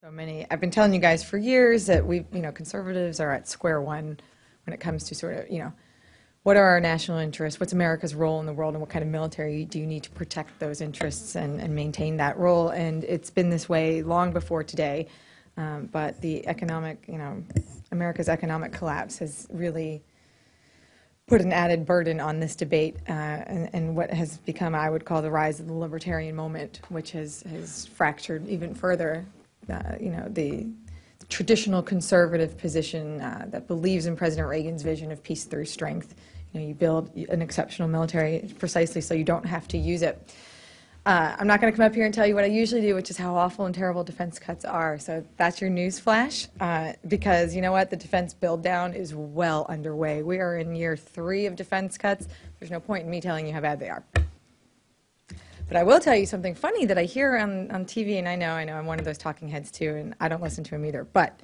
So many. I've been telling you guys for years that conservatives are at square one when it comes to sort of, what are our national interests? What's America's role in the world, and what kind of military do you need to protect those interests and maintain that role? And it's been this way long before today. But the economic, America's economic collapse has really put an added burden on this debate and what has become, I would call, the rise of the libertarian moment, which has fractured even further, the traditional conservative position that believes in President Reagan's vision of peace through strength. You build an exceptional military precisely so you don't have to use it. I'm not going to come up here and tell you what I usually do, which is how awful and terrible defense cuts are. So that's your news flash, because you know what? The defense build down is well underway. We are in year 3 of defense cuts. There's no point in me telling you how bad they are. But I will tell you something funny that I hear on TV, and I know I'm one of those talking heads too, and I don't listen to them either. But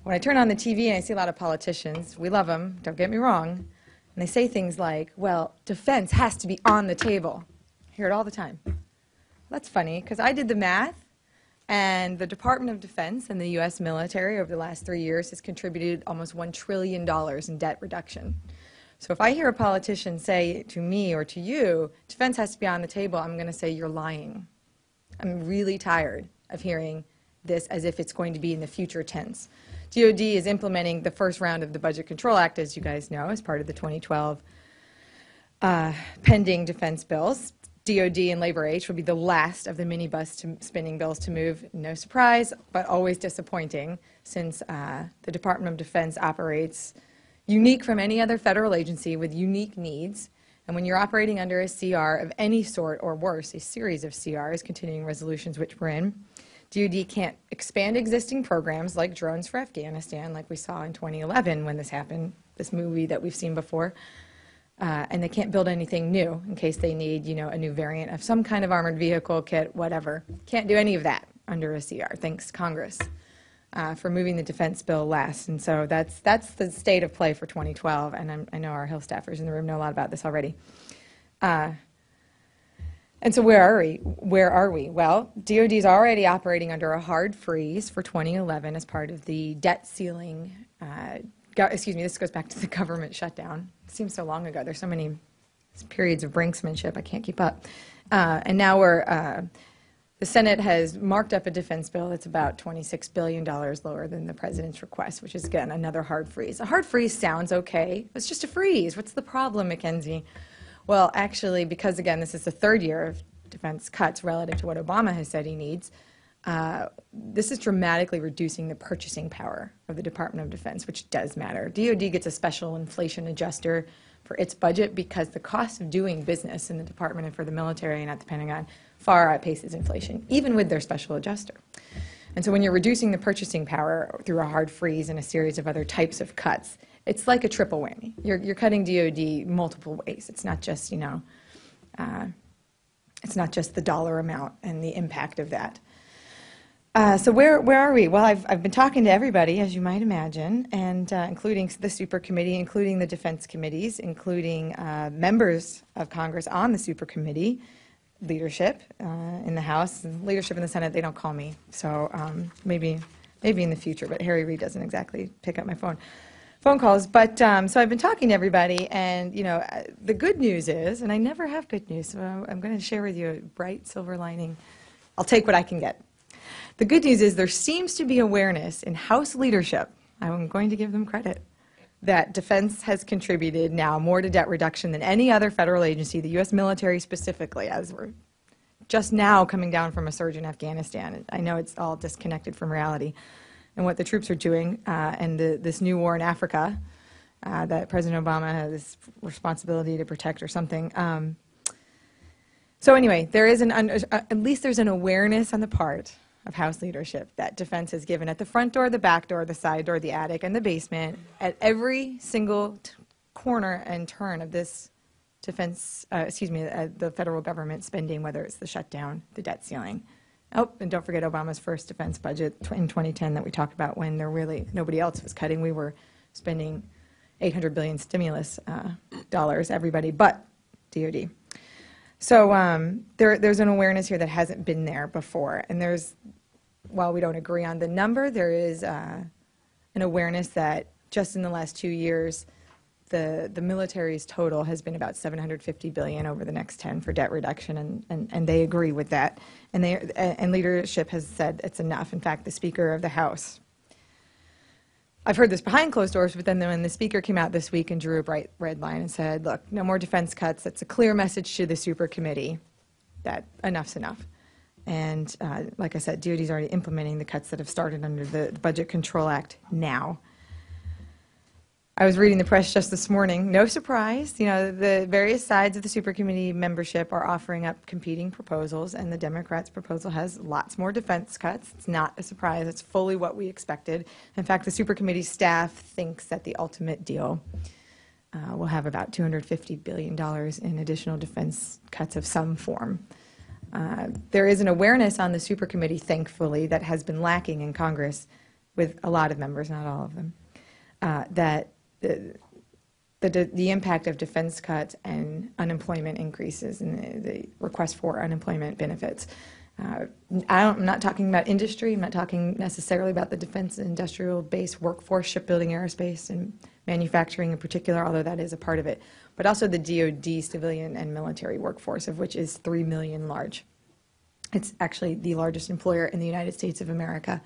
when I turn on the TV and I see a lot of politicians, we love them, don't get me wrong, and they say things like, well, defense has to be on the table. I hear it all the time. That's funny, because I did the math, and the Department of Defense and the U.S. military over the last 3 years has contributed almost $1 trillion in debt reduction. So if I hear a politician say to me or to you, defense has to be on the table, I'm going to say you're lying. I'm really tired of hearing this as if it's going to be in the future tense. DOD is implementing the first round of the Budget Control Act, as you guys know, as part of the 2012 pending defense bills. DOD and Labor H will be the last of the minibus spending bills to move. No surprise, but always disappointing, since the Department of Defense operates unique from any other federal agency with unique needs. And when you're operating under a CR of any sort, or worse, a series of CRs, continuing resolutions, which we're in, DOD can't expand existing programs like drones for Afghanistan, like we saw in 2011 when this happened, this movie that we've seen before. And they can't build anything new in case they need, a new variant of some kind of armored vehicle kit, whatever. Can't do any of that under a CR. Thanks, Congress, for moving the defense bill last. And so that's the state of play for 2012. And I know our Hill staffers in the room know a lot about this already. And so where are we? Where are we? Well, DOD is already operating under a hard freeze for 2011 as part of the debt ceiling. This goes back to the government shutdown. It seems so long ago. There's so many periods of brinksmanship, I can't keep up. And now the Senate has marked up a defense bill that's about $26 billion lower than the president's request, which is, again, another hard freeze. A hard freeze sounds okay. It's just a freeze. What's the problem, Mackenzie? Well, actually, because, again, this is the 3rd year of defense cuts relative to what Obama has said he needs, this is dramatically reducing the purchasing power of the Department of Defense, which does matter. DOD gets a special inflation adjuster for its budget because the cost of doing business in the department and for the military and at the Pentagon far outpaces inflation, even with their special adjuster. And so when you're reducing the purchasing power through a hard freeze and a series of other types of cuts, it's like a triple whammy. You're cutting DOD multiple ways. It's not just, it's not just the dollar amount and the impact of that. So where are we? Well, I've been talking to everybody, as you might imagine, and including the Supercommittee, including the defense committees, including members of Congress on the Supercommittee, leadership in the House, and leadership in the Senate. They don't call me, so maybe in the future. But Harry Reid doesn't exactly pick up my phone calls. But so I've been talking to everybody, and the good news is, and I never have good news, so I'm going to share with you a bright silver lining. I'll take what I can get. The good news is there seems to be awareness in House leadership, I'm going to give them credit, that defense has contributed now more to debt reduction than any other federal agency, the U.S. military specifically, as we're just now coming down from a surge in Afghanistan. I know it's all disconnected from reality and what the troops are doing, and this new war in Africa that President Obama has this responsibility to protect or something. So anyway, there is at least there's an awareness on the part of House leadership that defense is given at the front door, the back door, the side door, the attic, and the basement, at every single corner and turn of this defense, the federal government spending, whether it's the shutdown, the debt ceiling. Oh, and don't forget Obama's first defense budget in 2010 that we talked about, when nobody else was cutting. We were spending $800 billion stimulus dollars, everybody but DOD. So there's an awareness here that hasn't been there before, and there's while we don't agree on the number, there is an awareness that just in the last 2 years, the military's total has been about $750 billion over the next 10 for debt reduction, and they agree with that. And leadership has said it's enough. In fact, the Speaker of the House, I've heard this behind closed doors, but then when the Speaker came out this week and drew a bright red line and said, look, no more defense cuts, that's a clear message to the Supercommittee that enough's enough. And like I said, DOD is already implementing the cuts that have started under the Budget Control Act now. I was reading the press just this morning. No surprise, you know, the various sides of the Supercommittee membership are offering up competing proposals, and the Democrats' proposal has lots more defense cuts. It's not a surprise. It's fully what we expected. In fact, the Supercommittee staff thinks that the ultimate deal will have about $250 billion in additional defense cuts of some form. There is an awareness on the Supercommittee, thankfully, that has been lacking in Congress with a lot of members, not all of them, that the impact of defense cuts and unemployment increases and the request for unemployment benefits. I'm not talking about industry. I'm not talking necessarily about the defense and industrial base workforce, shipbuilding, aerospace, and manufacturing in particular, although that is a part of it, but also the DOD civilian and military workforce, of which is 3 million large. It's actually the largest employer in the United States of America.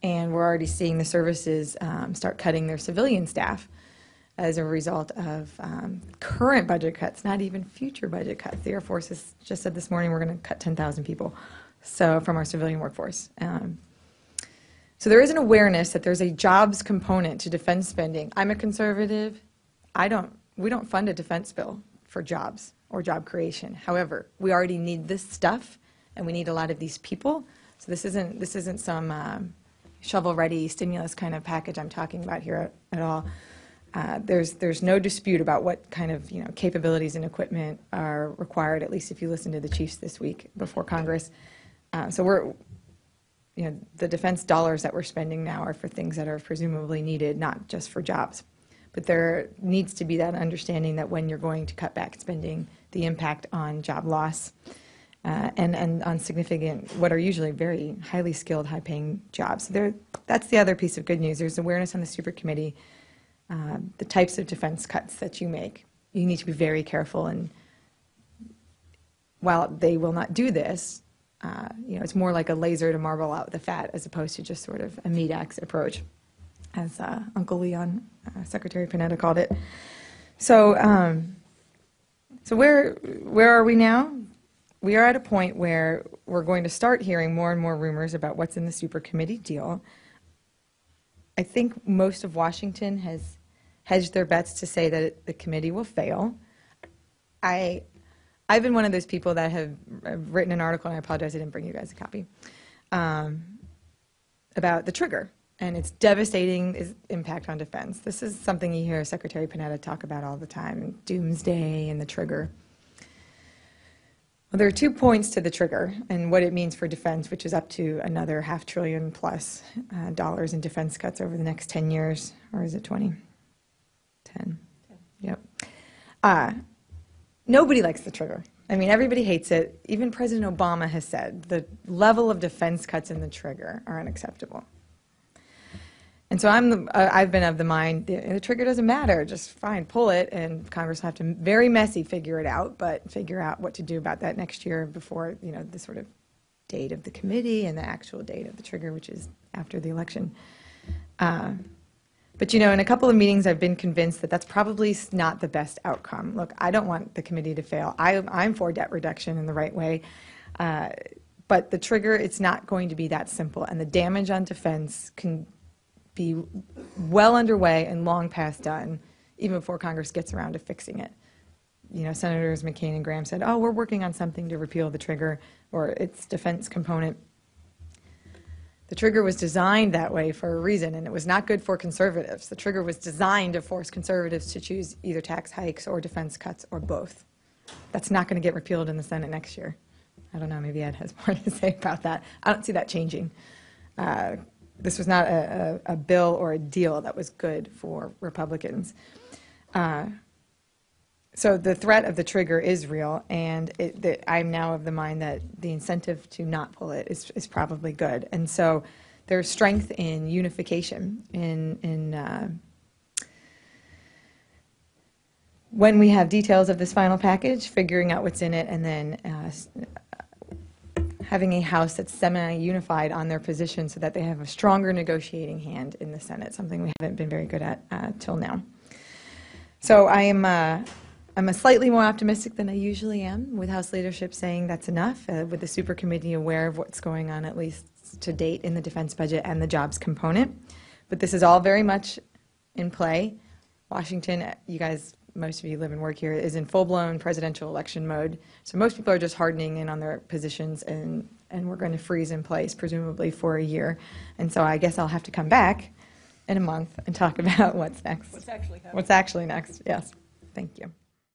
And we're already seeing the services start cutting their civilian staff as a result of current budget cuts, not even future budget cuts. The Air Force has just said this morning we're going to cut 10,000 people from our civilian workforce. So there is an awareness that there's a jobs component to defense spending. I'm a conservative. We don't fund a defense bill for jobs or job creation. However, we already need this stuff, and we need a lot of these people. So this isn't some shovel-ready stimulus kind of package I'm talking about here at all. There's no dispute about what kind of capabilities and equipment are required, at least if you listen to the chiefs this week before Congress. So the defense dollars that we're spending now are for things that are presumably needed, not just for jobs. But there needs to be that understanding that when you're going to cut back spending, the impact on job loss and on significant, what are usually very highly skilled, high-paying jobs. That's the other piece of good news. There's awareness on the Supercommittee. The types of defense cuts that you make, you need to be very careful. And while they will not do this, it's more like a laser to marble out the fat as opposed to just sort of a meat axe approach, as Uncle Leon, Secretary Panetta called it. So, so where are we now? We are at a point where we're going to start hearing more and more rumors about what's in the Supercommittee deal. I think most of Washington has hedged their bets to say that the committee will fail. I've been one of those people that have written an article, and I apologize I didn't bring you guys a copy, about the trigger and its devastating impact on defense. This is something you hear Secretary Panetta talk about all the time, doomsday and the trigger. Well, there are 2 points to the trigger and what it means for defense, which is up to another $500 billion plus dollars in defense cuts over the next 10 years. Or is it 20? 10. Yep. Nobody likes the trigger. I mean, everybody hates it. Even President Obama has said the level of defense cuts in the trigger are unacceptable. And so I've been of the mind, the trigger doesn't matter, just fine, pull it, and Congress will have to, very messy, figure it out, but figure out what to do about that next year before, the sort of date of the committee and the actual date of the trigger, which is after the election. But, in a couple of meetings, I've been convinced that that's probably not the best outcome. Look, I don't want the committee to fail. I'm for debt reduction in the right way. But the trigger, it's not going to be that simple, and the damage on defense can be well underway and long past done, even before Congress gets around to fixing it. Senators McCain and Graham said, oh, we're working on something to repeal the trigger or its defense component. The trigger was designed that way for a reason, and it was not good for conservatives. The trigger was designed to force conservatives to choose either tax hikes or defense cuts or both. That's not going to get repealed in the Senate next year. I don't know, maybe Ed has more to say about that. I don't see that changing. This was not a bill or a deal that was good for Republicans. So the threat of the trigger is real, and I'm now of the mind that the incentive to not pull it is probably good. And so there's strength in unification, in when we have details of this final package, figuring out what's in it, and then having a House that's semi-unified on their position so that they have a stronger negotiating hand in the Senate, something we haven't been very good at till now. So I'm a slightly more optimistic than I usually am, with House leadership saying that's enough, with the Supercommittee aware of what's going on, at least to date, in the defense budget and the jobs component. But this is all very much in play. Washington, you guys, most of you live and work here, is in full-blown presidential election mode. So most people are just hardening in on their positions, and we're going to freeze in place, presumably for a year. And so I guess I'll have to come back in a month and talk about what's next. What's actually happening. What's actually next, yes. Thank you.